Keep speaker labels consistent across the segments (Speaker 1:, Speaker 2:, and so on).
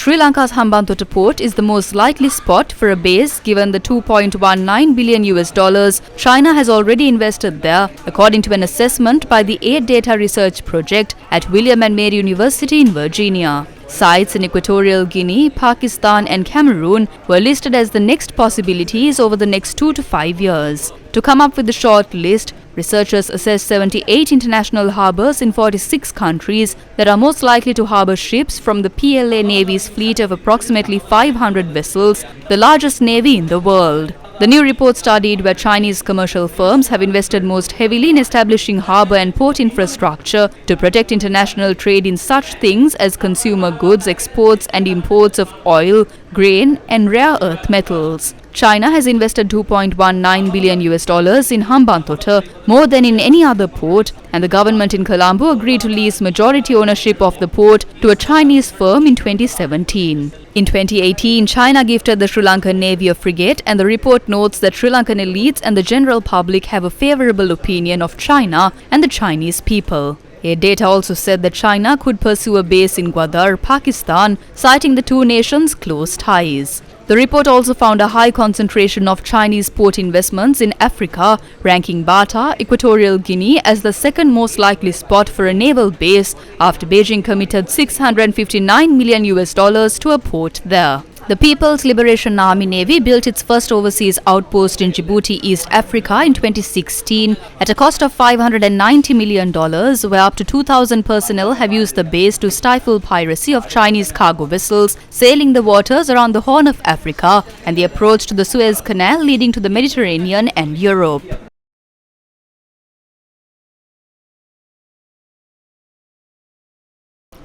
Speaker 1: Sri Lanka's Hambantota port is the most likely spot for a base given the $2.19 billion China has already invested there, according to an assessment by the Aid Data Research Project at William and Mary University in Virginia. Sites in Equatorial Guinea, Pakistan and Cameroon were listed as the next possibilities over the next 2 to 5 years. To come up with the short list, researchers assessed 78 international harbours in 46 countries that are most likely to harbour ships from the PLA Navy's fleet of approximately 500 vessels, the largest navy in the world. The new report studied where Chinese commercial firms have invested most heavily in establishing harbour and port infrastructure to protect international trade in such things as consumer goods, exports and imports of oil, grain and rare earth metals. China has invested $2.19 billion in Hambantota, more than in any other port, and the government in Colombo agreed to lease majority ownership of the port to a Chinese firm in 2017. In 2018, China gifted the Sri Lankan Navy a frigate, and the report notes that Sri Lankan elites and the general public have a favourable opinion of China and the Chinese people. Aid data also said that China could pursue a base in Gwadar, Pakistan, citing the two nations' close ties. The report also found a high concentration of Chinese port investments in Africa, ranking Bata, Equatorial Guinea, as the second most likely spot for a naval base after Beijing committed $659 million to a port there. The People's Liberation Army Navy built its first overseas outpost in Djibouti, East Africa in 2016 at a cost of $590 million, where up to 2,000 personnel have used the base to stifle piracy of Chinese cargo vessels sailing the waters around the Horn of Africa and the approach to the Suez Canal leading to the Mediterranean and Europe.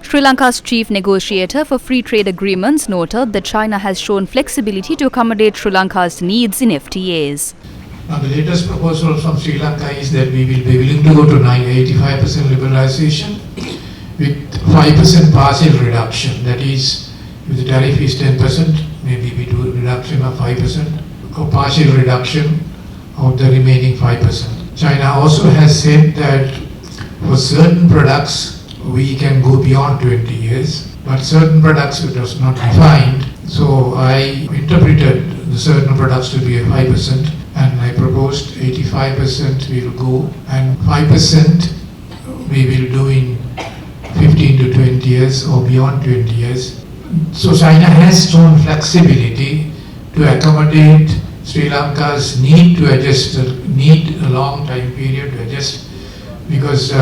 Speaker 1: Sri Lanka's chief negotiator for free trade agreements noted that China has shown flexibility to accommodate Sri Lanka's needs in FTAs.
Speaker 2: Now, the latest proposal from Sri Lanka is that we will be willing to go to 85% liberalization with 5% partial reduction. That is, if the tariff is 10%, maybe we do a reduction of 5% or partial reduction of the remaining 5%. China also has said that for certain products, we can go beyond 20 years, but certain products it was not defined. So I interpreted the certain products to be 5%, and I proposed 85% we will go, and 5% we will do in 15 to 20 years or beyond 20 years. So China has shown flexibility to accommodate Sri Lanka's need to adjust, need a long time period to adjust, because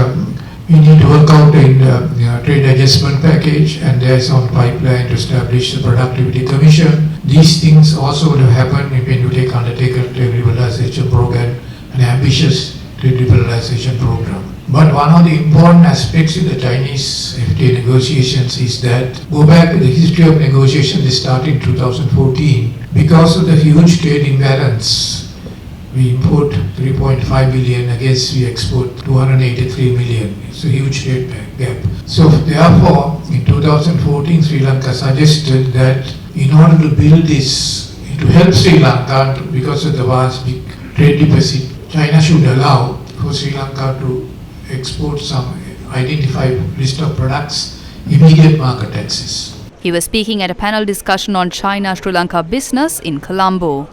Speaker 2: we need to work out in the trade adjustment package, and there is on pipeline to establish the productivity commission. These things also will happen when you undertake a trade liberalization program, an ambitious trade liberalization program. But one of the important aspects in the Chinese FTA negotiations is that, go back to the history of negotiations, they started in 2014. Because of the huge trade imbalance, we import 3.5 billion against we export 283 million. It's a huge trade gap. So therefore, in 2014, Sri Lanka suggested that in order to build this, to help Sri Lanka, because of the vast big trade deficit, China should allow for Sri Lanka to export some identified list of products, immediate market access.
Speaker 1: He was speaking at a panel discussion on China-Sri Lanka business in Colombo.